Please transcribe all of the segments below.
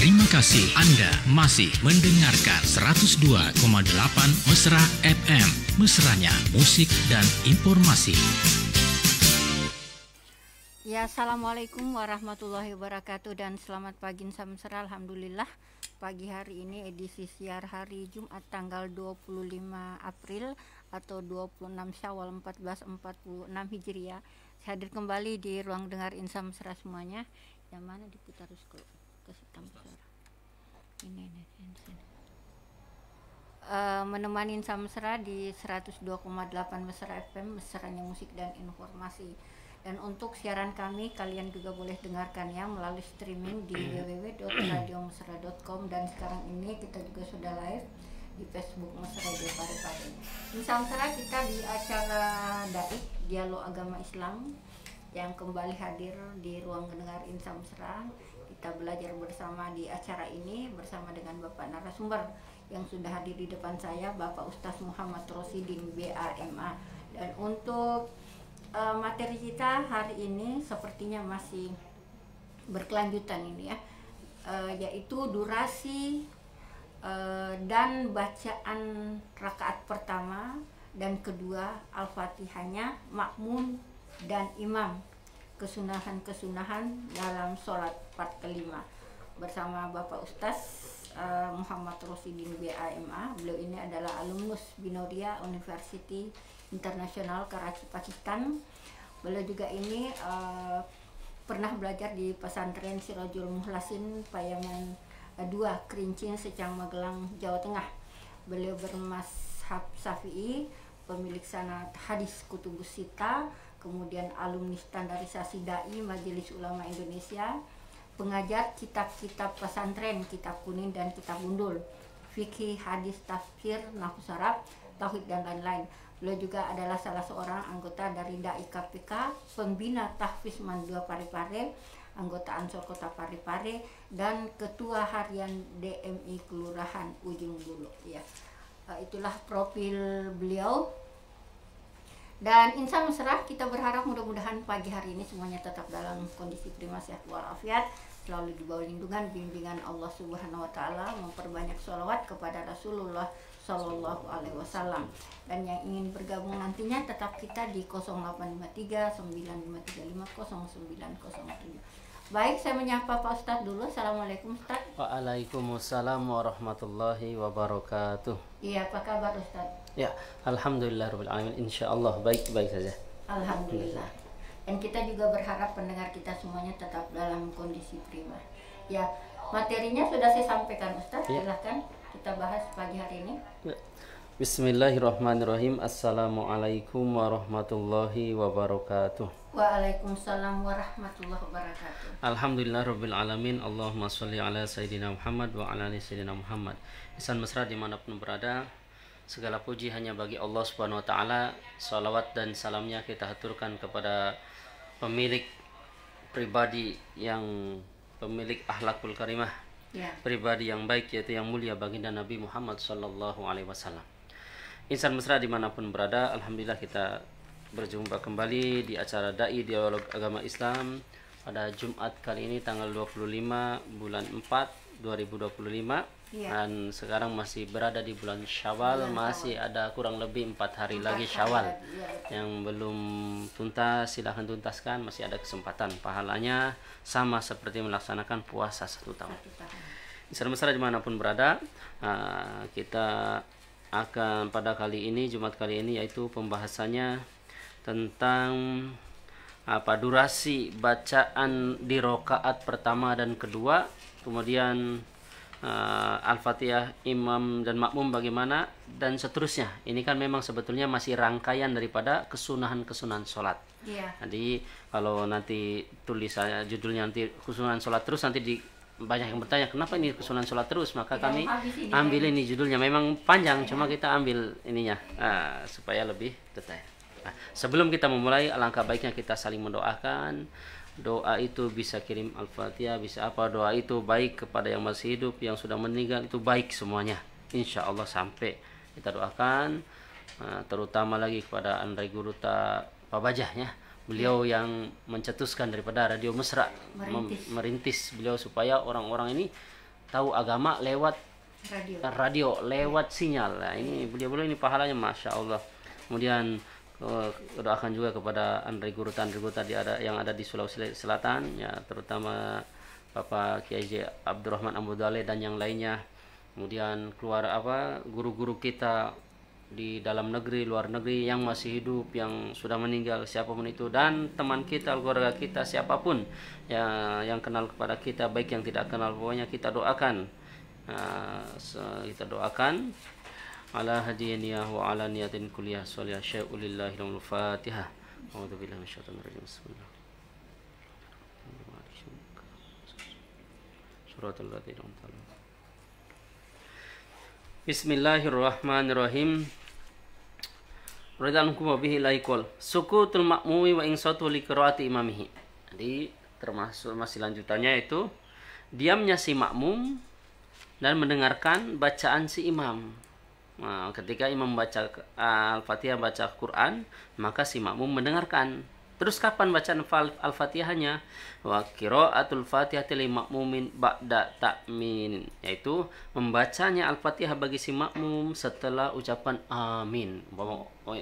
Terima kasih Anda masih mendengarkan 102,8 Mesra FM. Mesranya musik dan informasi. Ya, assalamualaikum warahmatullahi wabarakatuh dan selamat pagi Insan Mesra. Alhamdulillah pagi hari ini edisi siar hari Jumat tanggal 25 April atau 26 Syawal 1446 Hijriah. Saya hadir kembali di ruang dengar Insan Mesra semuanya. Yang mana diputar ke Sitam Mesra. Ini. Menemani Insan Mesra di 102,8 Mesra FM, mesranya musik dan informasi. Dan untuk siaran kami, kalian juga boleh dengarkan ya melalui streaming di www.radiomesra.com, dan sekarang ini kita juga sudah live di Facebook Mesra Radio Parepare. Insan Mesra, kita di acara Dai Dialog Agama Islam yang kembali hadir di ruang dengar Insan Mesra. Kita belajar bersama di acara ini bersama dengan Bapak narasumber yang sudah hadir di depan saya, Bapak Ustaz Muhammad Rosidin BAMA. Dan untuk materi kita hari ini sepertinya masih berkelanjutan ini ya, yaitu durasi dan bacaan rakaat pertama dan kedua Al-Fatihahnya, makmum dan imam, kesunahan-kesunahan dalam sholat part kelima bersama Bapak Ustaz Muhammad Rosidin BAMA. Beliau ini adalah alumnus Binoria University Internasional Karachi, Pakistan. Beliau juga ini pernah belajar di pesantren Sirajul Muhlasin Payaman 2 Kerincing, Secang, Magelang, Jawa Tengah. Beliau bermazhab Syafi'i, pemilik sanad hadis Kutubus Sita, kemudian alumni standarisasi Dai Majelis Ulama Indonesia, pengajar kitab-kitab pesantren, kitab kuning dan kitab gundul, fikih, hadis, tafsir, nahwu Arab, tauhid dan lain-lain. Beliau juga adalah salah seorang anggota dari Dai KPK, pembina Tahfiz Mandua Parepare, anggota Ansor Kota Parepare, dan ketua harian DMI Kelurahan Ujung Bulu. Ya, itulah profil beliau. Dan Insan Mesra, kita berharap mudah-mudahan pagi hari ini semuanya tetap dalam kondisi prima, sehat walafiat, selalu di bawah lindungan bimbingan Allah Subhanahu wa Ta'ala, memperbanyak sholawat kepada Rasulullah Sallallahu Alaihi Wasallam. Dan yang ingin bergabung nantinya tetap kita di 0853 9535 0907. Baik, saya menyapa Pak Ustadz dulu. Assalamualaikum Ustadz. Waalaikumsalam warahmatullahi wabarakatuh. Iya, apa kabar Ustadz? Ya, alhamdulillahirobbilalamin. Insyaallah baik-baik saja. Alhamdulillah. Dan kita juga berharap pendengar kita semuanya tetap dalam kondisi prima. Ya, materinya sudah saya sampaikan Ustadz. Ya. Silahkan kita bahas pagi hari ini. Ya. Bismillahirrahmanirrahim. Assalamualaikum warahmatullahi wabarakatuh. Waalaikumsalam warahmatullahi wabarakatuh. Alhamdulillahirobbilalamin. Allahumma sholli ala sayyidina Muhammad wa ala ali sayyidina Muhammad. Insan Mesra dimanapun berada, segala puji hanya bagi Allah Subhanahu wa Ta'ala. Salawat dan salamnya kita haturkan kepada pemilik pribadi yang pemilik akhlakul karimah, Ya. pribadi yang baik, yaitu yang mulia baginda Nabi Muhammad Sallallahu Alaihi Wasallam. Insan Mesra dimanapun berada, alhamdulillah kita berjumpa kembali di acara Dai Dialog Agama Islam pada Jumat kali ini tanggal 25 bulan 4 2025. Ya. Dan sekarang masih berada di bulan Syawal, masih ada kurang lebih 4 hari lagi 4 hari Syawal lagi, ya. yang belum tuntas. Silahkan tuntaskan, masih ada kesempatan, pahalanya sama seperti melaksanakan puasa 1 tahun. Insan Mesra dimanapun berada, kita akan pada kali ini, Jumat kali ini, yaitu pembahasannya tentang durasi bacaan di rakaat pertama dan kedua, kemudian Al-Fatihah imam dan makmum bagaimana, dan seterusnya. Ini kan memang sebetulnya masih rangkaian daripada kesunahan-kesunahan sholat. Iya. Jadi kalau nanti tulis saya judulnya nanti kesunahan sholat terus, nanti banyak yang bertanya kenapa ini kesunahan sholat terus, maka Tidak kami habis ini, ambil ya. ini judulnya memang panjang, cuma kita ambil ininya supaya lebih detail. Sebelum kita memulai, alangkah baiknya kita saling mendoakan. Doa itu bisa kirim Al-Fatihah, bisa apa, doa itu baik kepada yang masih hidup, yang sudah meninggal itu baik semuanya, insya Allah. Sampai kita doakan terutama lagi kepada Andai Guru Pak Bajah ya, beliau yang mencetuskan daripada Radio Mesra, merintis beliau supaya orang-orang ini tahu agama lewat radio. lewat sinyal. Nah, ini beliau-beliau ini pahalanya Masya Allah. Kemudian doakan juga kepada Gurutan tadi yang ada di Sulawesi Selatan, ya, terutama Bapak Kiai J. Abdurrahman Ambudale dan yang lainnya. Kemudian keluar guru-guru kita di dalam negeri, luar negeri yang masih hidup, yang sudah meninggal, siapapun itu, dan teman kita, keluarga kita, siapapun yang kenal kepada kita, baik yang tidak kenal, pokoknya kita doakan. Kita doakan ala hadiyah wa ala niyatin kuliah sholiyah syai'ulillahi al Fatihah. A'udzu billahi minasyaitonir rajim. Bismillah. Suratul ladzina Bismillahirrahmanirrahim. Radhiyallahu anhu bihi laikol sukutul ma'mumi wa insatu li qiraati imamihi. Jadi termasuk masih lanjutannya itu diamnya si makmum dan mendengarkan bacaan si imam. Nah, ketika imam baca Al-Fatihah, baca Quran, maka si makmum mendengarkan. Terus kapan bacaan Al-Fatihahnya? Wa qiraatul Fatihati lil makmumin ba'da ta'min, yaitu membacanya Al-Fatihah bagi si makmum setelah ucapan amin.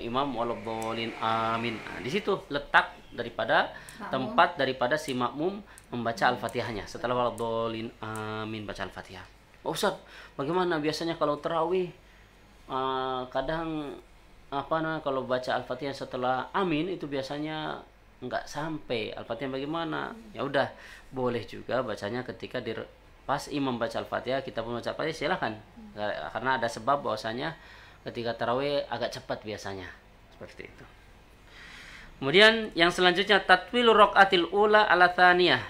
Imam waladhdallin amin. Nah, di situ letak daripada tempat daripada si makmum membaca Al-Fatihahnya setelah waladhdallin amin baca Al-Fatihah. Oh, Ustaz, bagaimana biasanya kalau tarawih? Kadang kalau baca Al-Fatihah setelah amin itu biasanya nggak sampai. Al-Fatihah bagaimana? Ya udah, boleh juga bacanya ketika pas imam baca Al-Fatihah kita pun baca Al-Fatihah, silahkan. Karena ada sebab bahwasanya ketika tarawih agak cepat biasanya. Seperti itu. Kemudian yang selanjutnya tatwilur raqatil ula ala tsaniyah.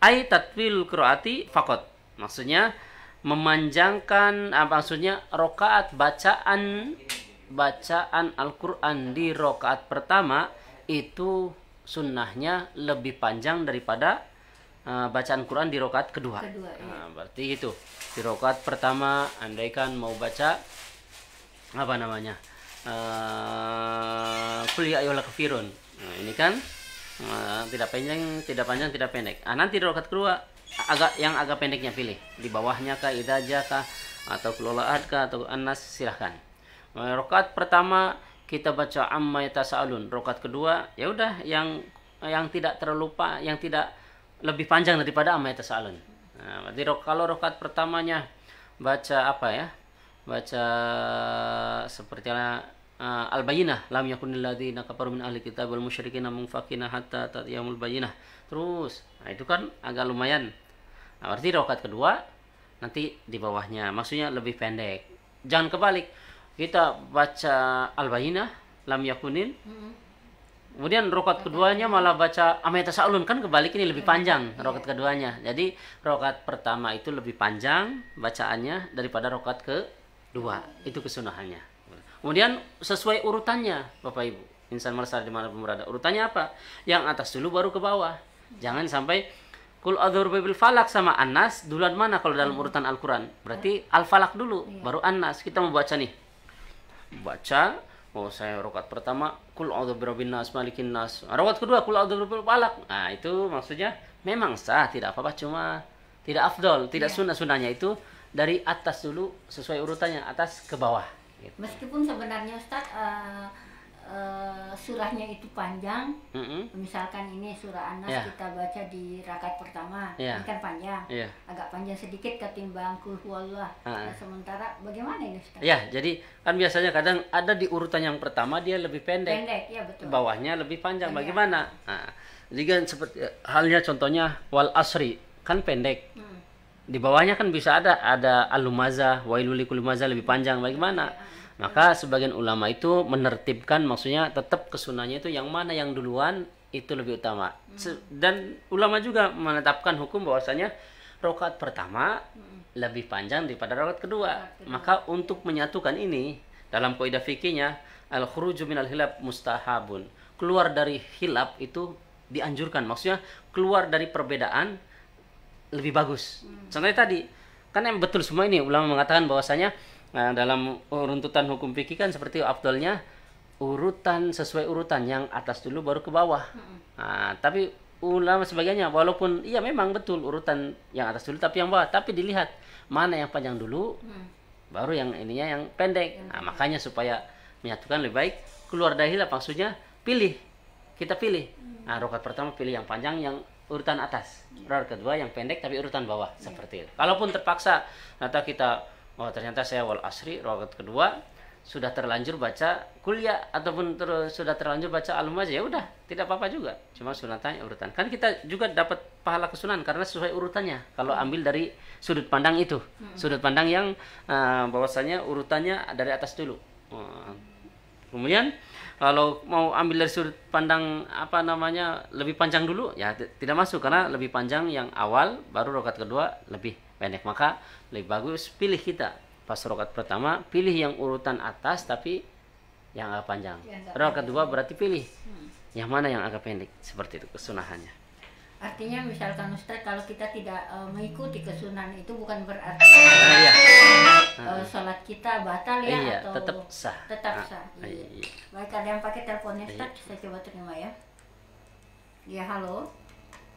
Ai tatwilul qiraati faqat. Maksudnya memanjangkan, maksudnya rokaat bacaan Al-Quran di rokaat pertama itu sunnahnya lebih panjang daripada bacaan Quran di rokaat kedua. Nah, berarti itu di rokaat pertama andaikan mau baca Qul ya ayyuhal kafirun. Nah, ini kan tidak panjang tidak pendek. Nanti di rokaat kedua agak pendeknya pilih, di bawahnya kah, idza kah, atau qula'at kah, atau an-nas, silahkan. Rakaat pertama kita baca amma yatasaalun, rakaat kedua ya udah yang tidak terlupa, yang tidak lebih panjang daripada amma yatasaalun. Nah, berarti kalau rakaat pertamanya baca baca seperti Al-Bayyinah, lam yakunil ladzina kafaru min ahli kitab wal musyrikin munfaqina hatta ta'tiyahumul bayyinah. Terus, nah itu kan agak lumayan. Nah, berarti rakaat kedua nanti di bawahnya, maksudnya lebih pendek. Jangan kebalik. Kita baca Al-Bayyinah, lam yakunil. Kemudian rakaat keduanya malah baca amma yatasaalun, kan kebalik, ini lebih panjang rakaat keduanya. Jadi rakaat pertama itu lebih panjang bacaannya daripada rakaat kedua. Itu kesunahannya. Kemudian sesuai urutannya, Bapak Ibu, insan marsar di mana pun berada. Urutannya apa? Yang atas dulu baru ke bawah. Jangan sampai Qul a'udzu bil falak sama An-Nas duluan mana kalau dalam urutan Al-Qur'an? Berarti Al-Falak dulu, baru An-Nas. Kita mau baca nih. Baca, saya rakaat pertama Qul a'udzu birabbin nas, malikin nas. Rakaat kedua Qul a'udzu bil falak. Nah, itu maksudnya memang sah, tidak apa-apa, cuma tidak afdol, tidak sunnah-sunnahnya itu dari atas dulu sesuai urutannya, atas ke bawah. Gitu. Meskipun sebenarnya Ustaz surahnya itu panjang, misalkan ini surah An-Nas kita baca di rakaat pertama, ini kan panjang, agak panjang sedikit ketimbang Qul huwallah. Sementara bagaimana ini Ustaz? Ya, jadi kan biasanya kadang ada di urutan yang pertama dia lebih pendek, ya betul. Bawahnya lebih panjang. Bagaimana? Nah, jadi kan seperti halnya contohnya wal asri kan pendek. Di bawahnya kan bisa ada al-lumazah, wailul likulli lumazah lebih panjang. Bagaimana? Maka sebagian ulama itu menertibkan, maksudnya tetap kesunahnya itu yang mana yang duluan itu lebih utama. Dan ulama juga menetapkan hukum bahwasanya rakaat pertama lebih panjang daripada rakaat kedua. Maka untuk menyatukan ini dalam kaidah fikihnya al-khuruju minal hilaf mustahabun. Keluar dari hilaf itu dianjurkan. Maksudnya keluar dari perbedaan lebih bagus. Contohnya tadi kan yang betul semua ini ulama mengatakan bahwasanya dalam runtutan hukum fikih kan seperti afdalnya urutan sesuai urutan, yang atas dulu baru ke bawah. Tapi ulama sebagainya, walaupun iya memang betul urutan yang atas dulu tapi yang bawah, tapi dilihat mana yang panjang dulu, baru yang ininya yang pendek. Nah, makanya supaya menyatukan lebih baik keluar dari hilaf, maksudnya kita pilih. Nah, rakaat pertama pilih yang panjang yang urutan atas, rakaat kedua yang pendek tapi urutan bawah, seperti itu. Kalaupun terpaksa ternyata kita ternyata saya wal asri rakaat kedua sudah terlanjur baca kuliah ataupun sudah terlanjur baca al-Humazah, ya udah tidak apa-apa juga, cuma sunatnya urutan. Kan kita juga dapat pahala kesunahan karena sesuai urutannya. Kalau ambil dari sudut pandang itu, sudut pandang yang bahwasanya urutannya dari atas dulu. Kemudian kalau mau ambil dari sudut pandang lebih panjang dulu, ya tidak masuk karena lebih panjang yang awal, baru rakaat kedua lebih pendek. Maka lebih bagus pilih kita pas rakaat pertama pilih yang urutan atas tapi yang agak panjang. Rakaat kedua berarti pilih yang mana yang agak pendek, seperti itu kesunahannya. Artinya misalkan Ustaz, kalau kita tidak mengikuti kesunahan itu bukan berarti sholat kita batal ya, atau tetap sah. Iya. Baik, ada yang pakai teleponnya Ustaz, saya coba terima ya. Ya, halo.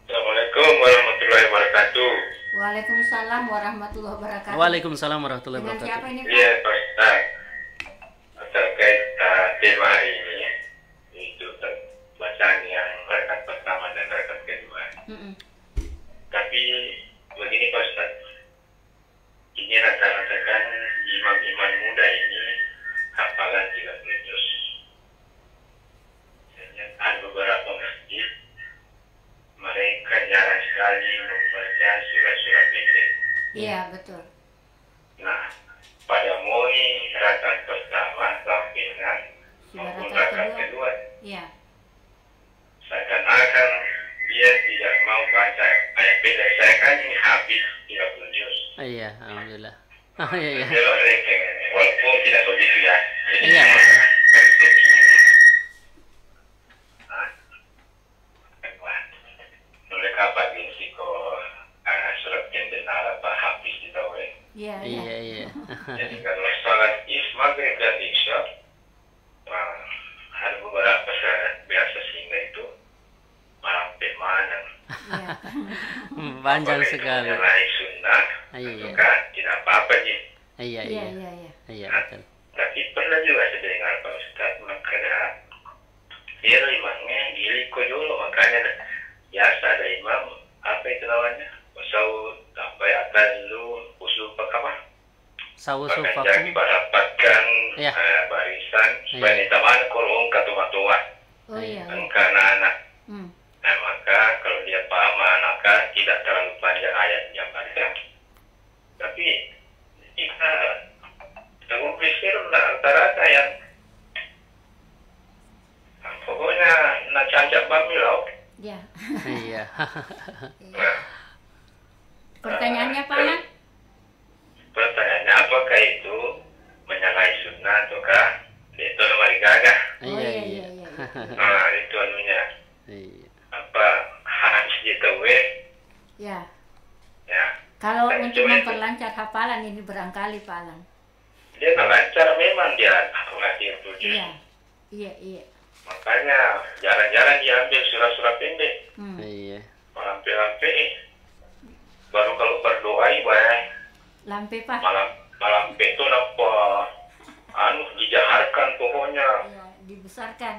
Assalamualaikum warahmatullahi wabarakatuh. Waalaikumsalam warahmatullahi wabarakatuh. Waalaikumsalam warahmatullahi wabarakatuh. Dengan siapa ini, Pak? Iya, Pak Ustaz. Terkait tema hari ini, itu bacaan yang rakaat pertama dan rakaat kedua. Tapi begini Pak Ustaz, ini rata-rata kan imam-imam muda ini hafalan 30 juz. Ada beberapa masjid mereka jarang sekali membaca surat-surat pendek. Iya, betul. Nah, pada mulai rakaat pertama sampai dengan maupun rakaat kedua, Iya. seakan-akan dia tidak mau baca ayat pendek. Saya kan ini habis 30 juz. Iya, alhamdulillah. Iya. Walaupun tidak begitu ya. Iya, betul. Mereka bagi siko surat pendek apa habis di tahu. Iya. Jadi kalau salat maghrib dan isya, ada beberapa syarat biasa sehingga itu sampai mana. Panjang sekali. Mengenai sunnah, maka tidak apa-apa sih. Iya, betul. Tapi pernah juga saya dengar Pak Ustaz, makanya dia imamnya giliko dulu, makanya biasa ada imam apa itu namanya, usul apa ya lu usul apa? Sausu Bahkan dirapatkan barisan supaya ditaman kolong katumatua. Oh iya. Karena anak. Nah, maka kalau dia paham maka tidak terlalu panjang ayatnya baca. Tapi kita berpikir rata-rata yang pokoknya nak cacat bamilau. Iya. Iya. Pertanyaannya Pak Man? Pertanyaannya apakah itu menyalahi sunnah ataukah itu nomor gagah? Iya. Nah, itu anunya. Iya. Apa harus ditahu? Ya. Ya. Kalau untuk memperlancar hafalan ini barangkali Pak Alan. Dia nggak lancar memang dia ngasih tujuh. Iya. Makanya jarang-jarang diambil surah-surah pendek. Iya. Lampe-lampe. Baru kalau berdoa ibadah. Lampe Pak. Malam itu apa? Dijaharkan pokoknya. Iya, dibesarkan.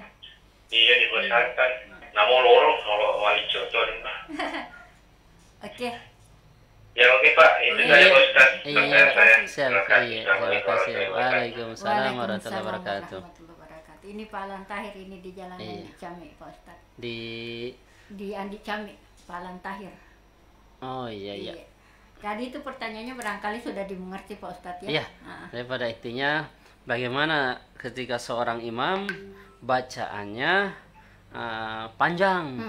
Iya, dibesarkan. Namo loro kalau wali contoh. Oke. Ya oke Pak, itu saya Ustaz. Iya. Terima kasih. Terima kasih. Waalaikumsalam warahmatullahi wabarakatuh. Ini Pak Alan Tahir ini di Jalan Andi Cami Pak Ustaz. Di Andi Cami, Pak Alan Tahir. Oh iya. Tadi itu pertanyaannya barangkali sudah dimengerti Pak Ustadz ya? Iya, daripada intinya bagaimana ketika seorang imam bacaannya panjang,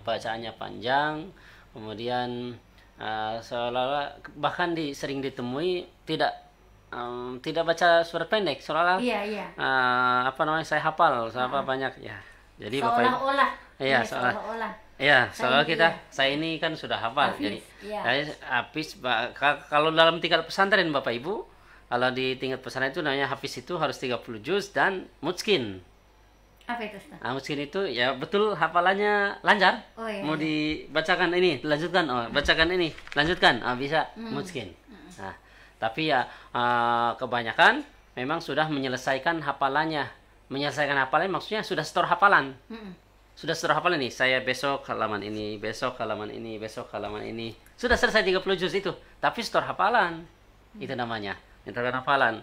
bacaannya panjang, kemudian seolah-olah bahkan sering ditemui tidak baca surat pendek, seolah-olah saya hafal, banyak ya. Jadi seolah-olah. Iya, seolah-olah. Iya, soalnya saya ini kan sudah hafal, Hafiz, jadi Hafiz. Kalau dalam tingkat pesantren Bapak Ibu, kalau di tingkat pesantren itu namanya Hafiz itu harus 30 juz dan mutskin. Apa itu, Ustaz? Mutskin itu ya betul hafalannya lancar. Oh, iya, Mau iya. dibacakan ini, lanjutkan. Oh, bacakan ini, lanjutkan. Bisa mutskin. Nah, tapi ya kebanyakan memang sudah menyelesaikan hafalannya. Menyelesaikan hafalan maksudnya sudah store hafalan. Sudah store hafalan nih. Saya besok halaman ini, besok halaman ini, besok halaman ini. Sudah selesai 30 juz itu. Tapi store hafalan. Itu namanya. Menyetorkan hafalan.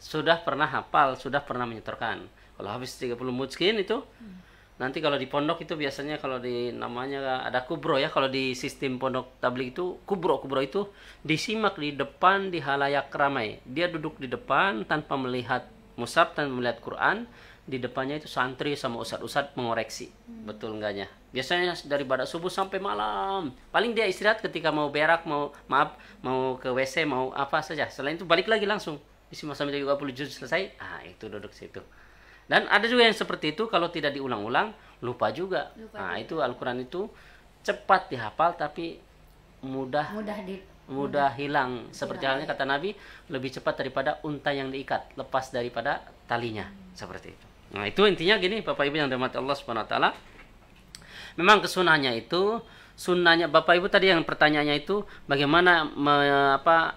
Sudah pernah hafal, sudah pernah menyetorkan. Kalau habis 30 mutskin itu, nanti kalau di pondok itu biasanya kalau di namanya ada kubro ya. Kalau di sistem pondok tabligh itu kubro itu disimak di depan di halayak ramai. Dia duduk di depan tanpa melihat mushaf, tanpa melihat Quran. Di depannya itu santri sama ustadz mengoreksi betul enggaknya. Biasanya dari badak subuh sampai malam. Paling dia istirahat ketika mau berak, mau ke WC, mau apa saja. Selain itu balik lagi langsung. Disimak sampai 30 juz selesai. Itu duduk situ. Dan ada juga yang seperti itu, kalau tidak diulang-ulang lupa juga. Itu Al-Quran itu cepat dihafal tapi mudah hilang. Seperti halnya kata Nabi, lebih cepat daripada unta yang diikat, lepas daripada talinya. Seperti itu. Nah, itu intinya gini, Bapak Ibu yang dirahmati Allah Subhanahu wa taala. Memang kesunahnya itu, sunnahnya Bapak Ibu tadi yang pertanyaannya itu bagaimana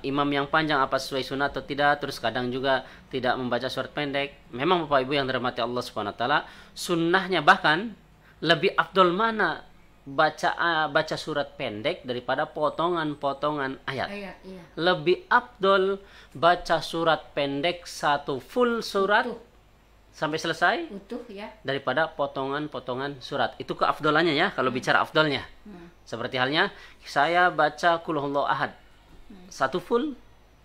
imam yang panjang apa sesuai sunnah atau tidak, terus kadang juga tidak membaca surat pendek. Memang Bapak Ibu yang dirahmati Allah Subhanahu wa taala, sunnahnya bahkan lebih afdol mana baca surat pendek daripada potongan-potongan ayat. Iya. Lebih afdol baca surat pendek satu full surat sampai selesai Utuh ya. daripada potongan-potongan surat. Itu keafdolannya ya, kalau bicara afdolnya. Seperti halnya saya baca Qul Huwallahu Ahad. Satu full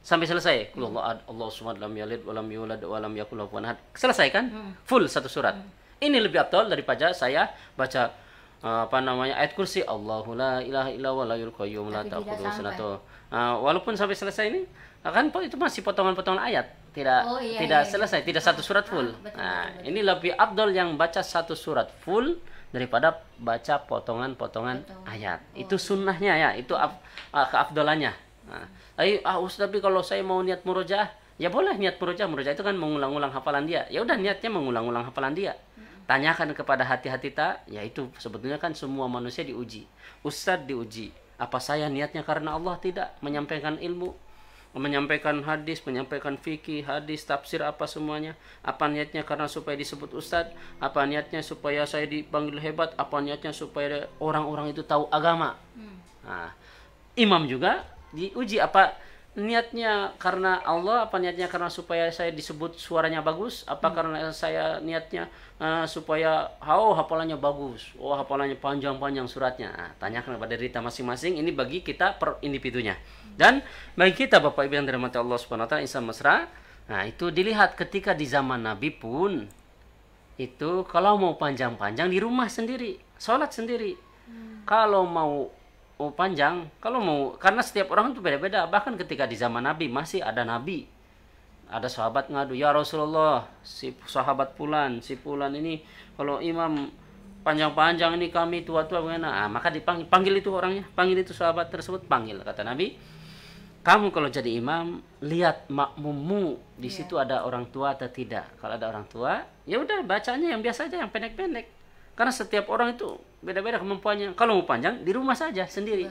sampai selesai. Qul Huwallahu Ahad, Allahu Samad, lam yalid wa lam yulad wa lam yakul lahu kufuwan ahad. Selesai kan? Full satu surat. Ini lebih afdol daripada saya baca ayat kursi, Allahu la ilaha illa huwal hayyul qayyum la ta'khudhuhu sinatun. Walaupun sampai selesai ini kan itu masih potongan-potongan ayat. Tidak selesai, tidak satu surat full. Betul. Ini lebih afdol yang baca satu surat full daripada baca potongan-potongan ayat. Itu sunnahnya ya, itu keafdolannya. Tapi kalau saya mau niat murojaah, ya boleh niat murojaah itu kan mengulang-ulang hafalan dia. Ya udah niatnya mengulang-ulang hafalan dia. Tanyakan kepada hati-hati ya itu sebetulnya kan semua manusia diuji. Ustadz diuji. Apa saya niatnya karena Allah? Tidak. Menyampaikan ilmu, menyampaikan hadis, menyampaikan fikih, hadis, tafsir apa semuanya. Apa niatnya karena supaya disebut ustadz? Apa niatnya supaya saya dipanggil hebat? Apa niatnya supaya orang-orang itu tahu agama? Imam juga diuji, apa niatnya karena Allah, apa niatnya karena supaya saya disebut suaranya bagus, apa karena saya niatnya supaya hafalannya bagus, hafalannya panjang-panjang suratnya. Tanyakan kepada diri kita masing-masing. Ini bagi kita per individunya. Dan bagi kita Bapak Ibu yang dirahmati Allah Subhanahu wa taala, insan mesra. Nah, itu dilihat ketika di zaman Nabi pun itu kalau mau panjang-panjang di rumah sendiri, sholat sendiri. Kalau mau panjang, karena setiap orang itu beda-beda. Bahkan ketika di zaman Nabi masih ada Nabi, ada sahabat ngadu, ya Rasulullah, si sahabat Fulan, si Fulan ini kalau imam panjang-panjang ini kami tua-tua bagaimana? Maka panggil itu orangnya, panggil itu sahabat tersebut, panggil. Kata Nabi, kamu kalau jadi imam lihat makmummu di situ ada orang tua atau tidak. Kalau ada orang tua, ya udah bacanya yang biasa aja, yang pendek-pendek. Karena setiap orang itu beda-beda kemampuannya. Kalau mau panjang di rumah saja sendiri.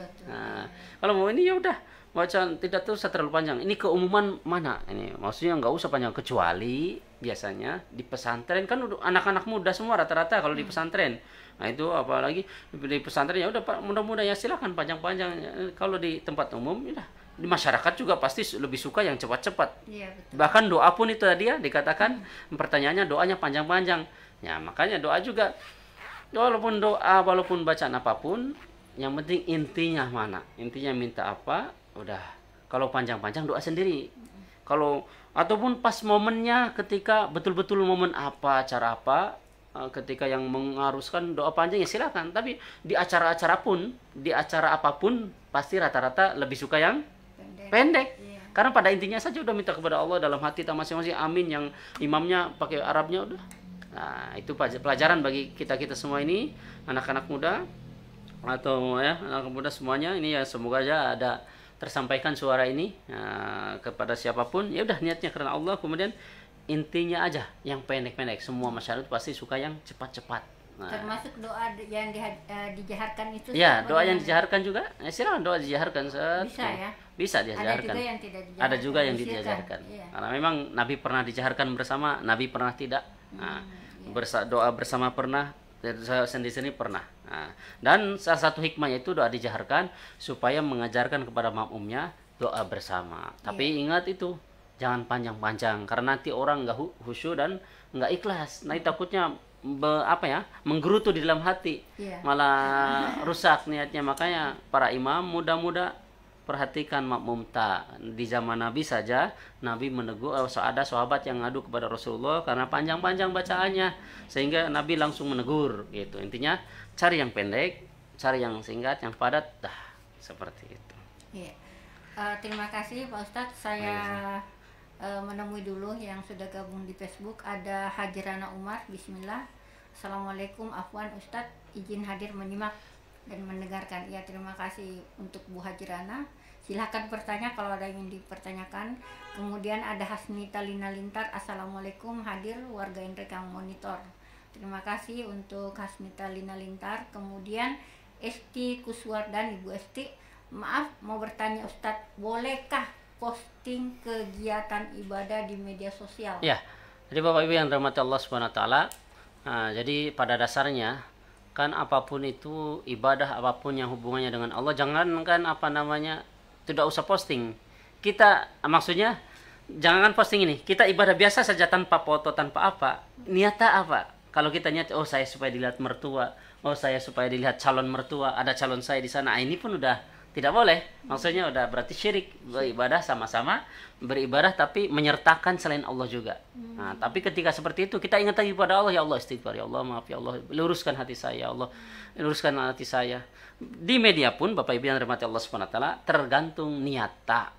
Kalau mau ini ya udah baca tidak terus terlalu panjang. Ini keumuman mana? Ini maksudnya nggak usah panjang, kecuali biasanya di pesantren kan udah anak-anak muda semua rata-rata kalau di pesantren. Nah itu apalagi di pesantren ya udah mudah-mudah ya silakan panjang-panjang. Kalau di tempat umum ya di masyarakat juga pasti lebih suka yang cepat-cepat. Iya, betul. Bahkan doa pun itu tadi ya dikatakan pertanyaannya doanya panjang-panjang. Ya makanya doa juga walaupun bacaan apapun, yang penting intinya mana, intinya minta apa, udah. Kalau panjang-panjang doa sendiri. Kalau ataupun pas momennya ketika betul-betul momen apa, acara apa, ketika yang mengharuskan doa panjang ya silakan. Tapi di acara-acara apapun pasti rata-rata lebih suka yang pendek. Iya. Karena pada intinya saja udah minta kepada Allah dalam hati kita masing-masing, amin. Yang imamnya pakai Arabnya udah. Nah, itu pelajaran bagi kita semua ini, anak-anak muda atau ya anak muda semuanya ini ya, semoga aja ada tersampaikan suara ini kepada siapapun. Ya udah niatnya karena Allah, kemudian intinya aja yang pendek-pendek. Semua masyarakat pasti suka yang cepat-cepat. Nah, termasuk doa yang dijaharkan itu. ya, doa yang dijaharkan juga. Silakan doa dijaharkan. Bisa ya. Bisa dijaharkan. Ada juga yang tidak dijaharkan. Ada juga yang tidak dijaharkan. Iya. Karena memang Nabi pernah dijaharkan bersama, Nabi pernah tidak. Nah, doa bersama pernah, sendiri-sendiri pernah. Nah, dan salah satu hikmahnya itu doa dijaharkan supaya mengajarkan kepada makmumnya doa bersama. Tapi ingat itu, jangan panjang-panjang karena nanti orang nggak khusyuk dan nggak ikhlas. Nanti takutnya menggerutu di dalam hati, malah rusak niatnya. Makanya para imam muda-muda perhatikan makmum di zaman Nabi saja Nabi menegur, ada sahabat yang ngadu kepada Rasulullah karena panjang-panjang bacaannya sehingga Nabi langsung menegur gitu. Intinya cari yang pendek, cari yang singkat, yang padat, seperti itu. Iya. Terima kasih Pak Ustadz. Saya menemui dulu yang sudah gabung di Facebook. Ada Hajirana Umar. Bismillah. Assalamualaikum, afwan Ustadz, izin hadir menyimak dan mendengarkan. Ya, terima kasih untuk Bu Hajirana. Silahkan bertanya kalau ada yang dipertanyakan. Kemudian ada Hasnita Lina Lintar. Assalamualaikum, hadir warga Rekam Monitor. Terima kasih untuk Hasnita Lina Lintar. Kemudian Esti Kuswardan, Ibu Esti, maaf mau bertanya Ustadz, bolehkah posting kegiatan ibadah di media sosial? Ya, jadi Bapak Ibu yang dirahmati Allah Subhanahu wa taala, jadi pada dasarnya kan apapun itu ibadah, apapun yang hubungannya dengan Allah, jangankan tidak usah posting. Kita maksudnya jangan posting ini. Kita ibadah biasa saja tanpa foto, tanpa apa. Niatnya apa? Kalau kita niat, saya supaya dilihat mertua, saya supaya dilihat calon mertua, ada calon saya di sana. Ini pun udah tidak boleh. Maksudnya udah berarti syirik. Beribadah sama-sama beribadah tapi menyertakan selain Allah juga. Nah, tapi ketika seperti itu kita ingat lagi pada Allah, ya Allah istighfar, ya Allah maaf, ya Allah luruskan hati saya, ya Allah luruskan hati saya. Di media pun Bapak Ibu yang dirahmati Allah Subhanahu wa taala tergantung niata.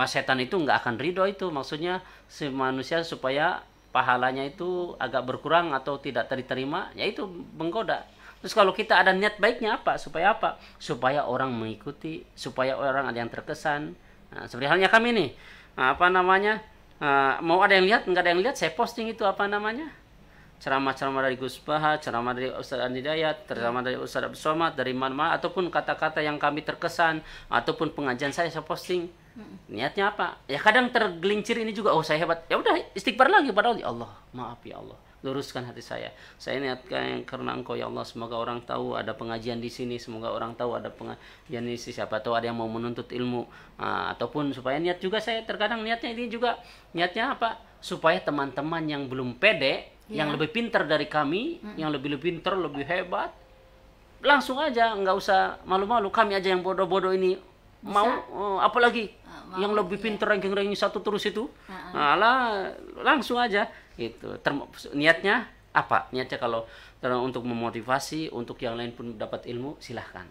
Setan itu nggak akan ridho itu, maksudnya si manusia supaya pahalanya itu agak berkurang atau tidak diterima, yaitu menggoda. Terus kalau kita ada niat baiknya apa? Supaya apa? Supaya orang mengikuti, supaya orang ada yang terkesan. Nah, seperti halnya kami nih, mau ada yang lihat, nggak ada yang lihat, saya posting itu ceramah-ceramah dari Gus Baha, ceramah dari Ustaz Andi Dayat, ceramah dari Ustaz Abdul Somad, dari mana-mana, ataupun kata-kata yang kami terkesan, ataupun pengajian saya posting. Niatnya apa? Ya kadang tergelincir ini juga, saya hebat. Ya udah istighfar lagi pada Allah. Ya Allah, maaf ya Allah. Luruskan hati saya niatkan karena Engkau ya Allah, semoga orang tahu ada pengajian di sini, semoga orang tahu ada pengajian di sini, siapa tahu ada yang mau menuntut ilmu, ataupun supaya niat juga saya terkadang niatnya ini juga niatnya apa, supaya teman-teman yang belum pede, yang lebih pintar dari kami, yang lebih pintar, lebih hebat, langsung aja, nggak usah malu-malu, kami aja yang bodoh-bodoh ini mau, apalagi yang lebih pintar ranking-ranking satu terus itu, langsung aja. Itu niatnya apa? Niatnya kalau untuk memotivasi, untuk yang lain pun dapat ilmu, silahkan.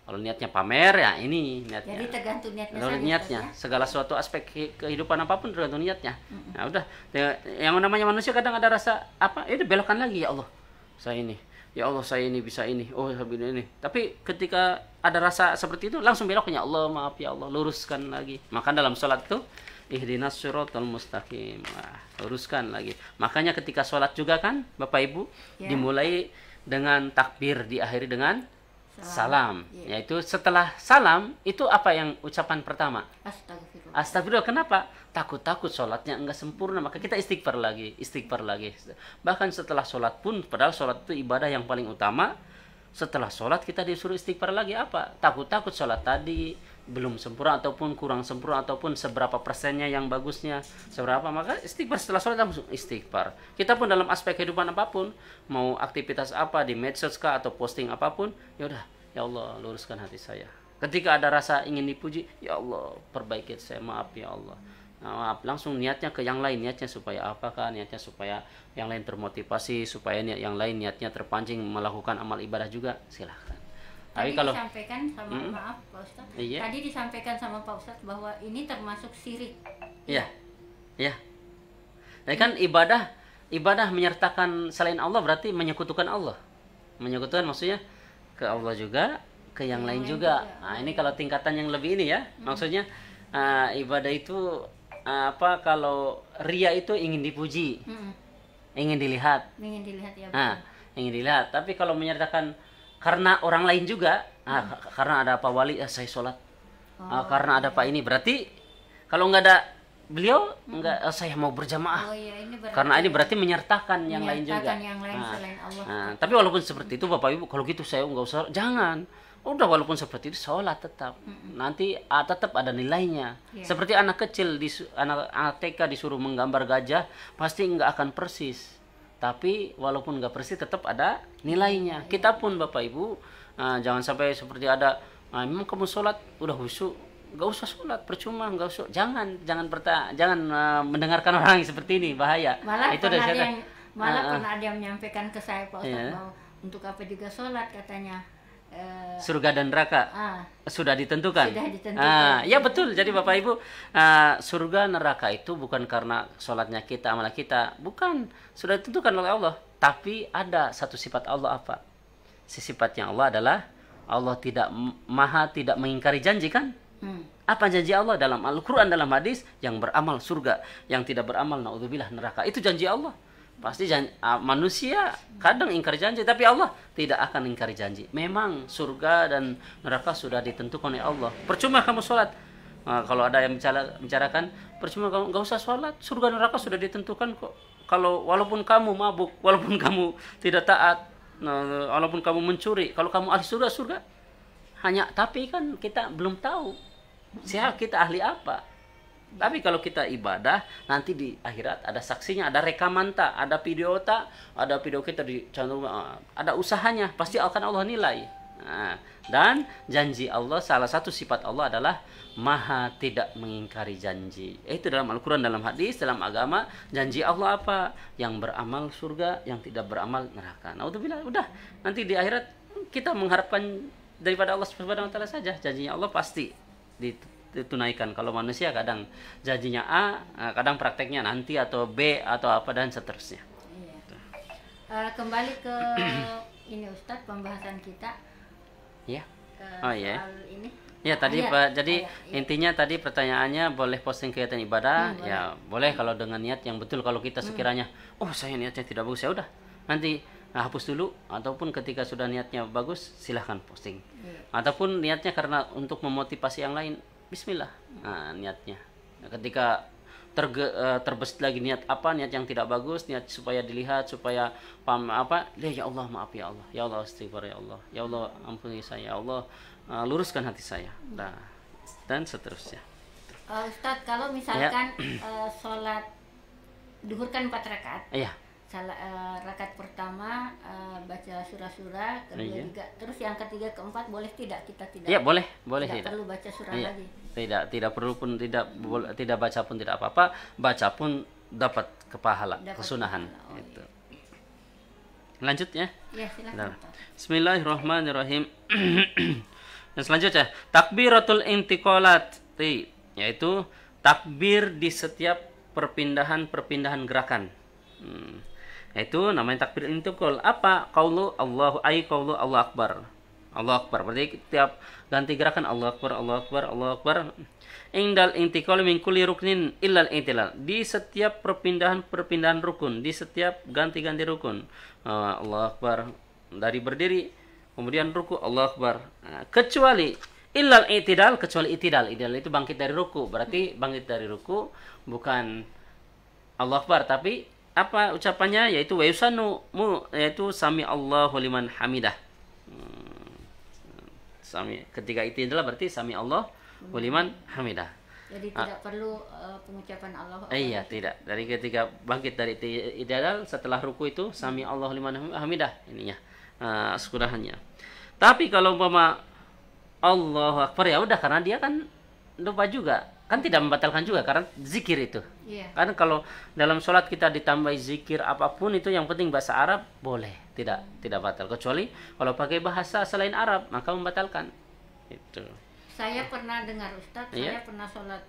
Kalau niatnya pamer, ya ini niatnya. Jadi tergantung niatnya. Niatnya, segala suatu aspek kehidupan apapun tergantung niatnya. Nah, udah. Yang namanya manusia kadang ada rasa apa? Itu belokkan lagi, ya Allah, saya ini. Ya Allah, saya ini bisa ini. Oh, ini. Tapi ketika ada rasa seperti itu, langsung beloknya. Ya Allah, maaf ya Allah, luruskan lagi. Maka dalam sholat itu ihdinas siratal mustaqim. Luruskan lagi. Makanya ketika sholat juga kan Bapak Ibu, dimulai dengan takbir, diakhiri dengan salam. Yaitu setelah salam itu apa yang ucapan pertama? Astagfirullah. Kenapa? Takut-takut sholatnya enggak sempurna, maka kita istighfar lagi. Bahkan setelah sholat pun, padahal sholat itu ibadah yang paling utama, setelah sholat kita disuruh istighfar lagi. Apa? Takut-takut sholat tadi belum sempurna ataupun kurang sempurna ataupun seberapa persennya yang bagusnya seberapa, maka istighfar setelah sholat langsung istighfar. Kita pun dalam aspek kehidupan apapun, mau aktivitas apa di medsos kah atau posting apapun, ya udah, ya Allah luruskan hati saya. Ketika ada rasa ingin dipuji, ya Allah perbaiki saya, maaf ya Allah. Nah, maaf, langsung niatnya ke yang lain, niatnya supaya apakah? Niatnya supaya yang lain termotivasi, supaya yang lain niatnya terpancing melakukan amal ibadah juga, silahkan. Tadi kalau disampaikan sama maaf Pak Ustadz. Tadi disampaikan sama Pak Ustadz bahwa ini termasuk syirik. Iya. Jadi kan ibadah menyertakan selain Allah berarti menyekutukan Allah. Menyekutukan maksudnya ke Allah juga, ke yang lain juga. Nah, ini kalau tingkatan yang lebih ini ya, maksudnya ibadah itu apa kalau ria itu ingin dipuji, ingin dilihat. Ingin dilihat ya. Nah, ingin dilihat. Tapi kalau menyertakan karena orang lain juga, karena ada Pak Wali, saya sholat. Karena ada Pak ini, berarti kalau nggak ada beliau, nggak saya mau berjamaah. Karena ini berarti menyertakan yang lain juga. Yang lain selain Allah. Tapi walaupun seperti itu Bapak Ibu, kalau gitu saya nggak usah, jangan. Udah walaupun seperti itu sholat tetap. Nanti tetap ada nilainya. Seperti anak kecil, anak TK disuruh menggambar gajah, pasti nggak akan persis. Tapi walaupun nggak persis tetap ada nilainya. Kita pun Bapak Ibu, jangan sampai seperti ada, memang kamu sholat udah khusyuk, nggak usah sholat, percuma, nggak usah. Jangan mendengarkan orang yang seperti ini, bahaya. Malah itu pernah ada yang menyampaikan ke saya, Pak Ustadz, bahwa untuk apa juga sholat katanya. Surga dan neraka sudah ditentukan. Ya betul. Jadi Bapak Ibu, surga neraka itu bukan karena sholatnya kita, amal kita, bukan, sudah ditentukan oleh Allah. Tapi ada satu sifat Allah, apa? Sifatnya Allah adalah Allah tidak mengingkari janji, kan? Apa janji Allah dalam Al-Quran, dalam hadis? Yang beramal surga, yang tidak beramal naudzubillah neraka. Itu janji Allah. Pasti manusia kadang ingkar janji, tapi Allah tidak akan ingkari janji. Memang surga dan neraka sudah ditentukan oleh Allah. Percuma kamu sholat. Kalau ada yang bicarakan, percuma kamu nggak usah sholat. Surga neraka sudah ditentukan kok. Kalau walaupun kamu mabuk, walaupun kamu tidak taat, walaupun kamu mencuri, kalau kamu ahli surga. Tapi kan kita belum tahu siapa kita, ahli apa. Tapi kalau kita ibadah, nanti di akhirat ada saksinya, ada rekaman ada video ada video kita dicantum, ada usahanya, pasti akan Allah nilai. Dan janji Allah, salah satu sifat Allah adalah Maha tidak mengingkari janji. Itu dalam Al-Quran, dalam hadis, dalam agama, janji Allah apa? Yang beramal surga, yang tidak beramal neraka. Naudzubillah, udah. Nanti di akhirat kita mengharapkan daripada Allah Subhanahu wa taala saja. Janjinya Allah pasti ditunaikan. Kalau manusia kadang janjinya A, kadang prakteknya nanti, atau B, atau apa, dan seterusnya. Kembali ke ini Ustadz, pembahasan kita. Ya. Soal ini. Ya tadi Pak, jadi intinya tadi pertanyaannya, boleh posting kegiatan ibadah? Ya boleh kalau dengan niat yang betul. Kalau kita sekiranya, saya niatnya tidak bagus, ya udah nanti hapus dulu, ataupun ketika sudah niatnya bagus silahkan posting. Ataupun niatnya karena untuk memotivasi yang lain, bismillah, niatnya. Ketika terbesit lagi niat yang tidak bagus, niat supaya dilihat, supaya paham ya Allah, maaf ya Allah, ya Allah istighfar, ya Allah ampuni saya, ya Allah luruskan hati saya, dan seterusnya. Ustadz, kalau misalkan sholat duhur kan 4 rakaat. Iya. Rakaat pertama baca surah-surah, kedua juga, terus yang ketiga keempat boleh tidak kita tidak? Ya boleh tidak perlu baca surah lagi. Tidak perlu pun, tidak baca pun tidak apa-apa, baca pun dapat kepahala, kesunahan. Itu. Lanjut ya. Ya silakan. Bismillahirrahmanirrahim. Dan selanjutnya takbiratul intiqalat, yaitu takbir di setiap perpindahan gerakan. Itu namanya takbir intiqal. Apa? Qaulu Allahu qaulu Allahu Akbar. Allahu Akbar. Berarti tiap ganti gerakan Allahu Akbar, Allahu Akbar, Allahu Akbar. Indal intiqal min kulli ruknin illal intilal. Di setiap perpindahan rukun, di setiap ganti-ganti rukun. Allahu Akbar dari berdiri, kemudian ruku, Allahu Akbar. Kecuali illal itidal, kecuali itidal. Itidal itu bangkit dari ruku. Berarti bangkit dari ruku bukan Allahu Akbar, tapi apa ucapannya, yaitu wa yusannu, yaitu sami Allahu liman hamidah. Ketika itu adalah berarti sami Allahu liman hamidah. Jadi tidak perlu pengucapan Allah. Iya, tidak. Dari ketika bangkit dari i'tidal, setelah ruku itu sami Allahu liman hamidah ininya. Sekurahannya. Tapi kalau umpama Allahu Akbar, ya udah, karena dia kan lupa juga. Kan tidak membatalkan juga karena zikir itu. Kan kalau dalam sholat kita ditambah zikir apapun itu, yang penting bahasa Arab boleh, tidak batal. Kecuali kalau pakai bahasa selain Arab maka membatalkan. Itu. Saya pernah dengar Ustadz, saya pernah sholat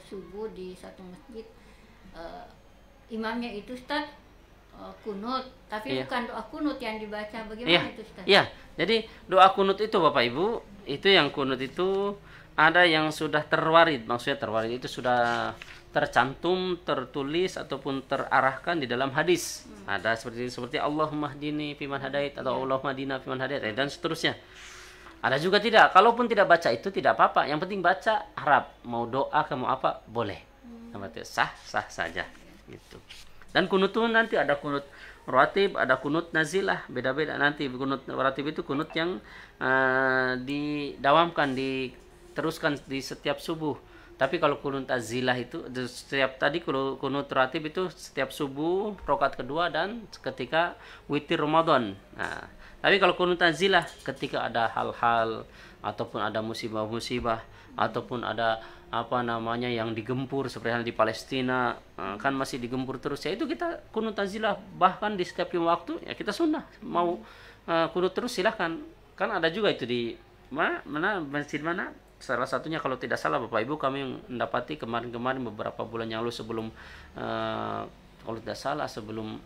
subuh di satu masjid, imamnya itu Ustadz kunut, tapi bukan doa kunut yang dibaca. Bagaimana itu Ustadz? Iya, jadi doa kunut itu Bapak Ibu, itu yang kunut itu ada yang sudah terwarid, maksudnya terwarid itu sudah tercantum, tertulis ataupun terarahkan di dalam hadis. Ada seperti Allahumma hdini fiman hadait atau Allahumma hdina fiman hadait dan seterusnya. Ada juga tidak. Kalaupun tidak baca itu tidak apa-apa. Yang penting baca Arab. Mau doa ke mau apa boleh. Sah saja. Gitu. Dan kunut itu nanti ada kunut rawatib, ada kunut nazilah, beda-beda nanti. Kunut rawatib itu kunut yang didawamkan, diteruskan di setiap subuh. Tapi kalau kunut nazilah itu setiap tadi, kalau kunut rawatib itu setiap subuh, rakaat kedua dan ketika witir Ramadan. Nah, tapi kalau kunut nazilah ketika ada hal-hal ataupun ada musibah-musibah ataupun ada apa namanya yang digempur seperti hal di Palestina, kan masih digempur terus ya, itu kita kunut nazilah. Bahkan di setiap waktu ya kita sunnah mau kunut terus silahkan. Kan ada juga itu di mana masjid mana, salah satunya kalau tidak salah Bapak Ibu kami mendapati kemarin-kemarin beberapa bulan yang lalu sebelum kalau tidak salah sebelum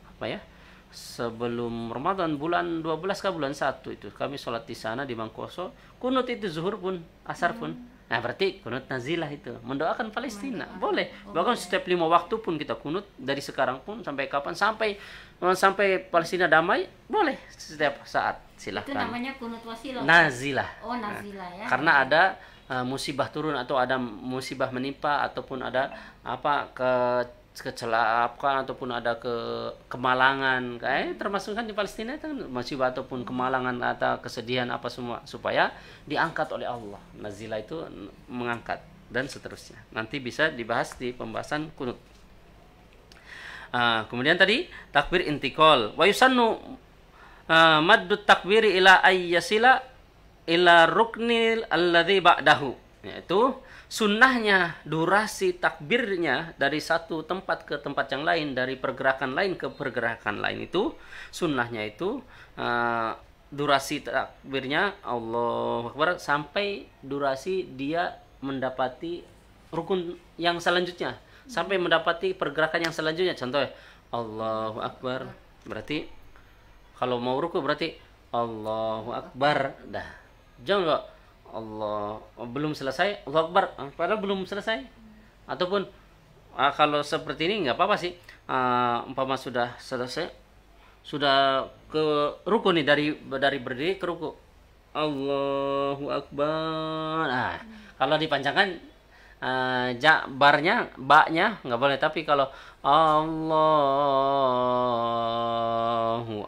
sebelum Ramadan bulan 12 ke bulan 1 itu kami sholat di sana di Mangkoso, kunut itu zuhur pun asar pun. Nah berarti kunut nazilah itu mendoakan Palestina boleh. Bahkan setiap 5 waktu pun kita kunut, dari sekarang pun sampai kapan, sampai Palestina damai boleh setiap saat, silahkan. Itu namanya kunut wasilah. Nazilah. Oh nazilah ya. Karena ada musibah turun atau ada musibah menimpa ataupun ada kecelakaan ataupun ada kemalangan, termasuk kan di Palestina itu kan musibah ataupun kemalangan atau kesedihan apa semua, supaya diangkat oleh Allah. Nazilah itu mengangkat dan seterusnya. Nanti bisa dibahas di pembahasan kunut. Kemudian tadi takbir intikal. Wa yusannu maddu takbiri ila ayyasila ila ruknil alladzi ba'dahu. Yaitu sunnahnya durasi takbirnya dari satu tempat ke tempat yang lain, dari pergerakan lain ke pergerakan lain, itu sunnahnya itu durasi takbirnya Allahu Akbar sampai durasi dia mendapati rukun yang selanjutnya, sampai mendapati pergerakan yang selanjutnya. Contohnya Allahu Akbar, berarti kalau mau ruku berarti Allahu Akbar dah. Jangan Allah belum selesai Allahu Akbar padahal belum selesai. Ataupun kalau seperti ini nggak apa-apa sih, umpama sudah selesai, sudah ke ruku nih, dari berdiri ke ruku Allahu Akbar. Nah, kalau dipanjangkan barnya, baknya nggak boleh, tapi kalau Allahu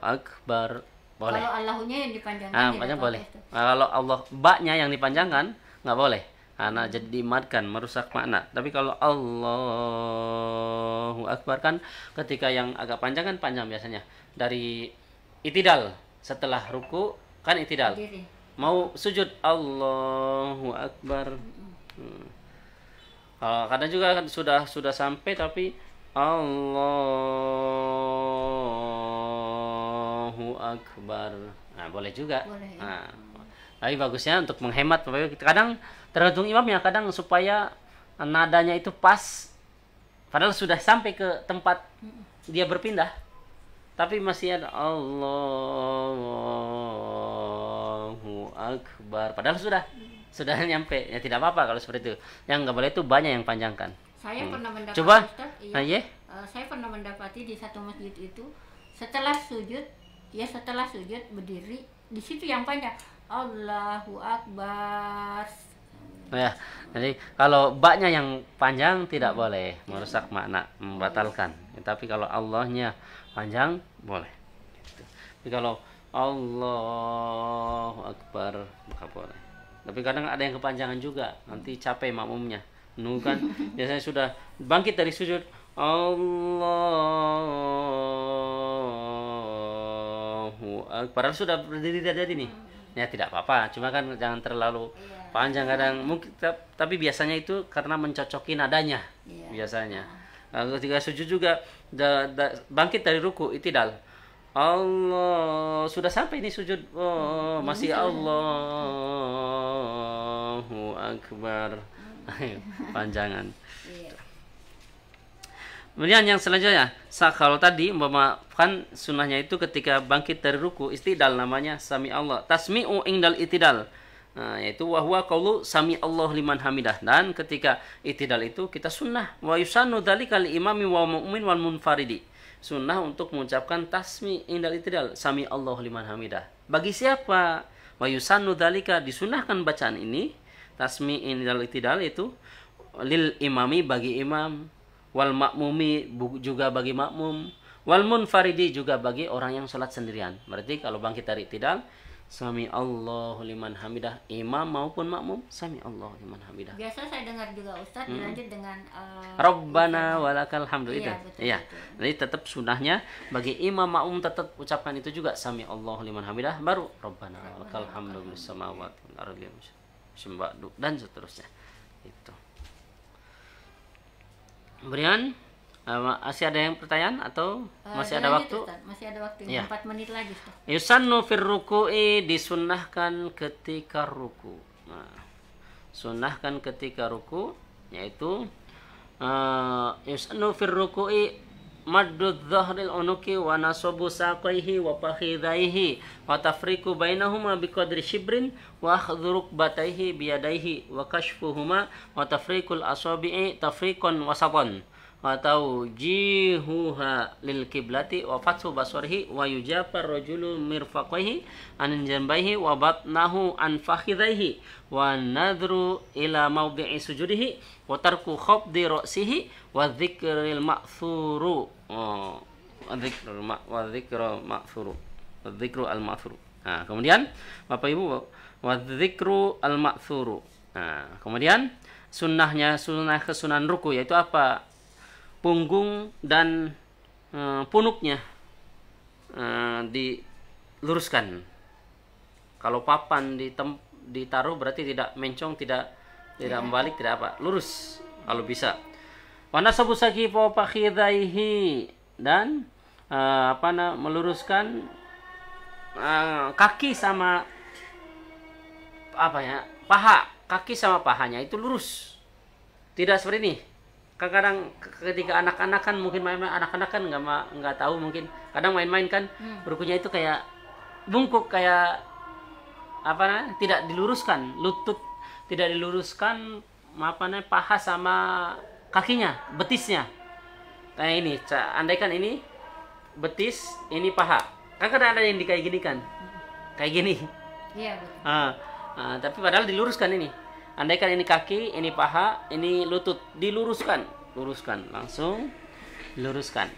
Akbar boleh. Kalau Allahunya yang dipanjangkan panjang boleh. Kalau Allah baknya yang dipanjangkan nggak boleh, karena jadi dimatkan, merusak makna. Tapi kalau Allahu Akbar kan ketika yang agak panjang kan panjang biasanya. Dari itidal, setelah ruku kan itidal. Mau sujud Allahu Akbar. Kadang juga kan sudah sampai tapi Allahu Akbar. Nah, boleh juga. Boleh, ya. Tapi bagusnya untuk menghemat, kadang tergantung imamnya, kadang supaya nadanya itu pas, padahal sudah sampai ke tempat dia berpindah, tapi masih ada Allahu Akbar, padahal sudah nyampe. Ya tidak apa-apa kalau seperti itu. Yang nggak boleh itu banyak yang panjangkan. Saya pernah mendapati, coba, saya pernah mendapati di satu masjid itu setelah sujud berdiri, di situ yang panjang Allahu Akbar. Ya, jadi kalau baknya yang panjang tidak boleh, merusak makna, membatalkan. Tapi kalau Allahnya panjang boleh. Gitu. Tapi kalau Allahu Akbar maka boleh. Tapi kadang ada yang kepanjangan juga, nanti capek makmumnya. Kan biasanya sudah bangkit dari sujud Allahu Akbar, sudah berdiri dari nih. Ya tidak apa-apa, cuma kan jangan terlalu panjang kadang. Mungkin tapi biasanya itu karena mencocoki nadanya. Biasanya. Ketika sujud juga bangkit dari ruku itidal. Allah sudah sampai ini sujud. Oh, masih Allahu Akbar. Panjangan. Kemudian yang selanjutnya, kalau tadi umpama kan sunnahnya itu ketika bangkit dari ruku istidal, namanya sami Allah. Tasmi'u indal itidal. yaitu wahwa qaulu sami Allah liman hamidah. Dan ketika i'tidal itu kita sunnah wa yusannu dzalika li imami wa mu'min wal munfaridi. Sunnah untuk mengucapkan tasmi indal i'tidal sami Allah liman hamidah. Bagi siapa? Wa yusannu dzalika, disunahkan bacaan ini tasmi indal i'tidal itu lil imami, bagi imam, wal makmumi, juga bagi makmum, wal munfaridi, juga bagi orang yang sholat sendirian. Berarti kalau bangkit dari i'tidal sami Allahu liman hamidah, imam maupun makmum sami Allahu liman hamidah. Biasa saya dengar juga Ustadz dilanjut dengan Rabbana walakal hamdu itu. Iya. Betul. Jadi tetap sunahnya bagi imam makmum tetap ucapkan itu juga sami Allahu liman hamidah, baru Rabbana walakal hamdu bis samawati wal ardi syembadu dan seterusnya. Itu. Kemudian masih ada yang pertanyaan atau masih ada waktu? Ustaz. Masih ada waktu, Ya. 4 menit lagi Ustaz. Yusannu fir ruku'i, disunnahkan ketika ruku. Nah, sunnahkan ketika ruku yaitu yusannu fir ruku'i maddu dhahril unuki wa nasabu saqaihi wa fakhidaihi wa tafriqu bainahuma biqadri shibrin wa akhdhu rukbataihi biyadaihi wa kashfuhuma wa tafriqul asabi'i tafriqan wasatan atau jihuha lil kiblati wa fathu basarihi wa yujafar rajulu mirfaqaihi an janbaihi wa batnahu an fakhidaihi wa nadru ila mawdi'i sujudihi wa tarku khafdi ra'sihi wa dzikril ma'thuru wa dzikru al ma'thuru. Nah, kemudian Bapak Ibu, wa dzikru al ma'thuru. Nah, kemudian sunnah kesunahan ruku yaitu apa? Punggung dan punuknya diluruskan. Kalau papan ditaruh berarti tidak mencong, tidak membalik, tidak apa, lurus kalau bisa. Wa nasabu saqifa fakhidaihi, dan meluruskan kaki sama paha, kaki sama pahanya itu lurus. Tidak seperti ini. Kadang ketika anak-anak kan mungkin main-main, anak-anak kan nggak tahu, mungkin kadang main-main kan rukunya itu kayak bungkuk, kayak tidak diluruskan lutut, tidak diluruskan paha sama kakinya, betisnya. Nah ini, andaikan ini betis, ini paha, kan kadang ada yang kayak gini kan, kayak gini. Iya betul. Tapi padahal diluruskan ini. Andaikan ini kaki, ini paha, ini lutut, diluruskan, langsung luruskan.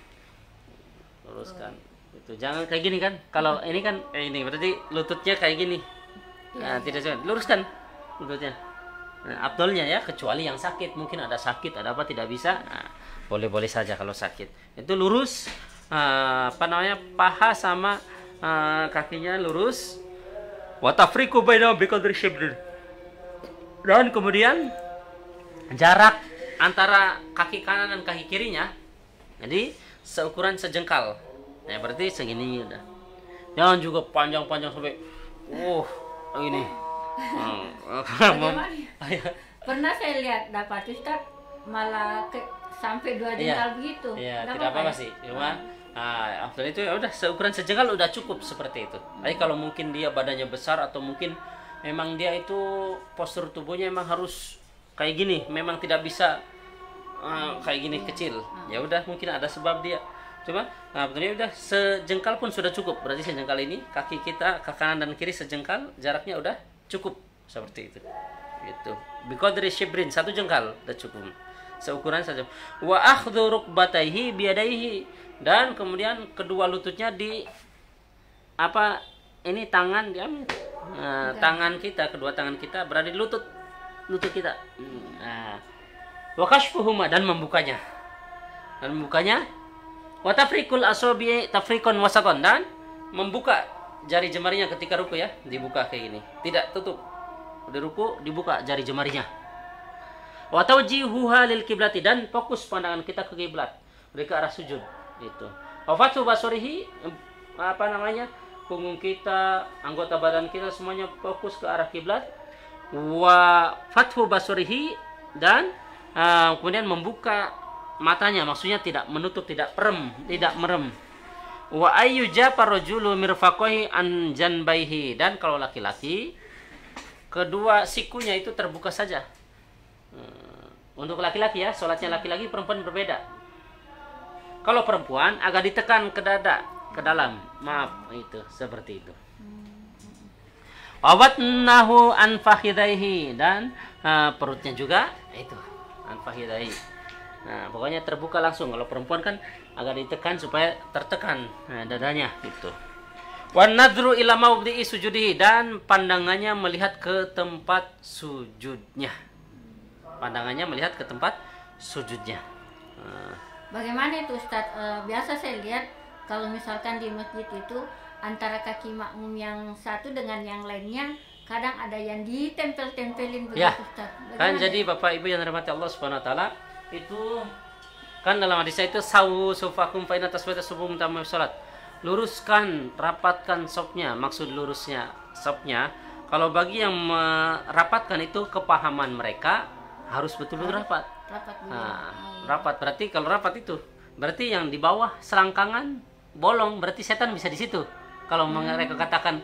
Itu jangan kayak gini kan. Kalau ini kan ini berarti lututnya kayak gini. Nah, tidak jangan luruskan lututnya. Nah, afdolnya ya, kecuali yang sakit, mungkin ada sakit, ada apa tidak bisa. Nah, boleh-boleh saja kalau sakit. Itu lurus, paha sama kakinya lurus. Wa tafriqu bainahum biqadri shibrin. Dan kemudian jarak antara kaki kanan dan kaki kirinya jadi seukuran sejengkal. Ya berarti segini udah. Jangan juga panjang-panjang sampai ini. Pernah saya lihat dapat Ustaz malah sampai 2 jengkal begitu. Iya, tidak apa-apa sih. Cuma after itu ya udah seukuran sejengkal udah cukup seperti itu. Tapi kalau mungkin dia badannya besar atau mungkin memang dia itu postur tubuhnya memang harus kayak gini, memang tidak bisa kayak gini kecil. Ya udah mungkin ada sebab dia. Coba, betulnya udah sejengkal pun sudah cukup. Berarti sejengkal ini kaki kita ke kanan dan kiri sejengkal, jaraknya udah cukup seperti itu. Gitu. Biqadri shibrin, 1 jengkal udah cukup. Seukuran saja. Wa akhdhu rukbataihi biyadaihi, dan kemudian kedua lututnya di ini tangan dia. Tangan kita, kedua tangan kita berada di lutut kita. Wa kashfuhuma, dan membukanya. Wa tafriqul asabi tafriqan wasatan, dan membuka jari jemarinya ketika ruku ya, dibuka kayak gini. Tidak tutup. Udah ruku dibuka jari jemarinya. Wa tawjihuha lil kiblati, dan fokus pandangan kita ke kiblat, ke arah sujud itu. Wa fathu basarihi, punggung kita, anggota badan kita semuanya fokus ke arah kiblat. Wa fathu basarihi, dan kemudian membuka matanya, maksudnya tidak menutup, tidak merem. Wa ayyuja parajulu mirfaqaihi an janbaihi, dan kalau laki-laki kedua sikunya itu terbuka saja. Untuk laki-laki ya, sholatnya laki-laki, perempuan berbeda. Kalau perempuan agak ditekan ke dada, ke dalam, maaf, itu seperti itu. Wawatnahu an fakhidaihi, dan perutnya juga itu an fakhidaihi. Nah, pokoknya terbuka langsung. Kalau perempuan kan agak ditekan supaya tertekan dadanya gitu. Wan nadru ila mawdi'i sujudihi, dan pandangannya melihat ke tempat sujudnya. Pandangannya melihat ke tempat sujudnya. Bagaimana itu Ustaz? Biasa saya lihat kalau misalkan di masjid itu antara kaki makmum yang satu dengan yang lainnya kadang ada yang ditempel-tempelin begitu Ya, Ustaz. kan jadi Bapak Ibu yang dirahmati Allah Subhanahu wa taala, itu kan dalam hadis itu sawu sufakum fa inna taswiyata subum tamam salat. Luruskan, rapatkan sopnya. Maksud lurusnya sopnya, kalau bagi yang merapatkan itu kepahaman mereka harus betul-betul rapat. Rapat berarti kalau rapat itu berarti yang di bawah selangkangan bolong, berarti setan bisa di situ. Kalau mereka katakan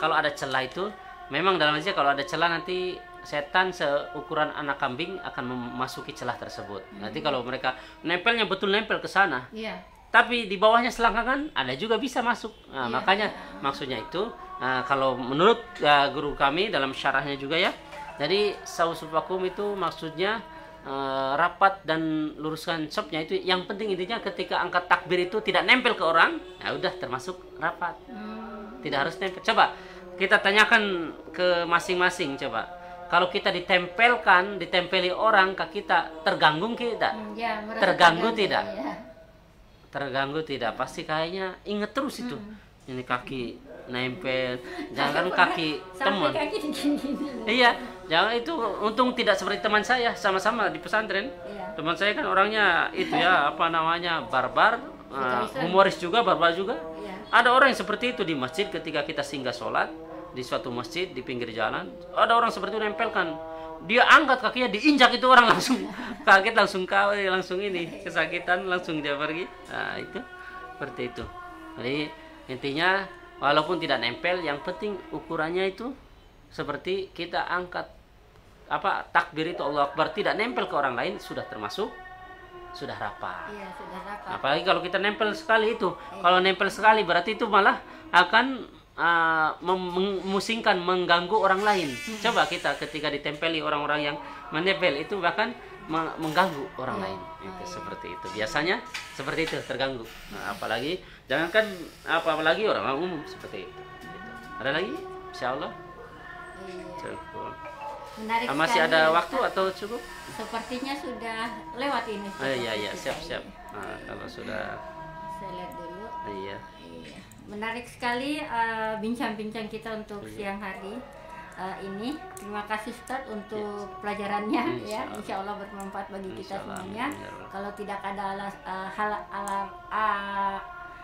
kalau ada celah itu, memang dalam hadisnya kalau ada celah nanti setan seukuran anak kambing akan memasuki celah tersebut. Nanti kalau mereka nempelnya betul nempel ke sana. Tapi di bawahnya selangkangan ada juga bisa masuk. Makanya maksudnya itu kalau menurut guru kami dalam syarahnya juga ya. Jadi sausufakum itu maksudnya rapat dan luruskan sopnya itu. Yang penting intinya ketika angkat takbir itu tidak nempel ke orang, ya udah termasuk rapat. Tidak harus nempel. Coba kita tanyakan ke masing-masing coba. Kalau kita ditempeli orang ke kita, terganggu tidak? Terganggu tidak? Ya. Terganggu tidak? Pasti kayaknya inget terus itu. Ini kaki nempel, jangan kaki teman. Iya, jangan itu. Untung tidak seperti teman saya, sama-sama di pesantren. Teman saya kan orangnya itu ya, apa namanya, barbar, humoris juga, barbar juga. Ada orang yang seperti itu di masjid ketika kita singgah sholat di suatu masjid di pinggir jalan. Ada orang seperti itu nempelkan. Dia angkat kakinya, diinjak itu orang langsung kaget, langsung kawin, langsung ini kesakitan, langsung dia pergi. Nah itu seperti itu. Jadi intinya walaupun tidak nempel, yang penting ukurannya itu seperti kita angkat takbir itu Allah Akbar tidak nempel ke orang lain, sudah termasuk sudah rapat. Iya, sudah rapat. Apalagi kalau kita nempel sekali itu. Kalau nempel sekali berarti itu malah akan memusingkan, mengganggu orang lain. Coba kita ketika ditempeli orang-orang yang menempel itu bahkan mengganggu orang lain. Itu seperti itu. Biasanya seperti itu, terganggu. Nah, apalagi jangankan apalagi orang umum seperti itu. Ada lagi? Insyaallah. Cukup. Masih ada waktu atau cukup? Sepertinya sudah lewat ini. Iya, siap-siap. Nah, kalau sudah saya lihat dulu. Iya. Menarik sekali bincang-bincang kita untuk siang hari ini. Terima kasih Ustadz untuk pelajarannya. Insya Allah bermanfaat bagi kita semuanya. Kalau tidak ada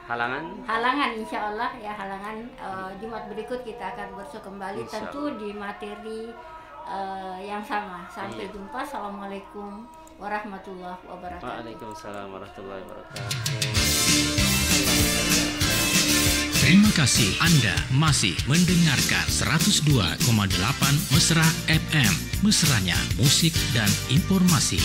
halangan insya Allah ya, halangan Jumat berikut kita akan bersua kembali tentu di materi yang sama. Sampai jumpa. Assalamualaikum warahmatullahi wabarakatuh. Waalaikumsalam warahmatullahi wabarakatuh. Terima kasih Anda masih mendengarkan 102,8 Mesra FM. Mesranya musik dan informasi.